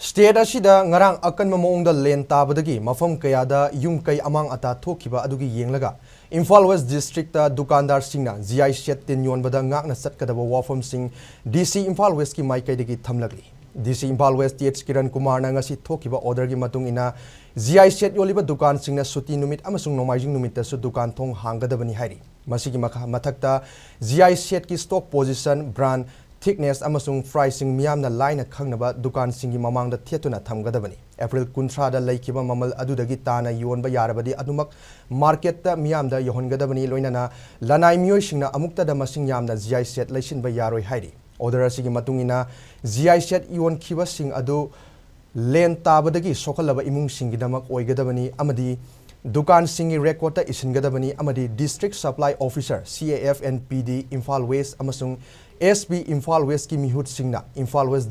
State asida ngarang akan mamongda len tabadagi mafam kayada yung kay amang ata thokiba adugi yenglaga Imphal West District ta dukandar singna GI set tin yon bada ngakna satkadaba wafam sing DC Imphal West ki mai kaidagi thamlagli DC Imphal West TH Kiran Kumar na ngasi thokiba order gi matung ina GI set yoliba dukan singna suti numit amasung nomaijing numit ta su dukan thong hanggadabani hairi masigi mathakta GI set ki stock position brand thickness amasung pricing miyamna line khangnaba dukan singi mamangda thetuna thamgadabani April 13 da leikhiba mamal adudagi taana yonba yarabadi adumak market ta miyamda yohongadabani loinana lanai miyoi singna amukta da masing yamna GI set leisinba yaroi hairi order asigi matungina GI set yon khiba sing adu len tabadagi sokalaba imung singi damak oigadabani amadi dukan singi record ta isingadabani amadi district supply officer CAF and PD Imphal West amasung SB Imphal West ki mihut singna Imphal West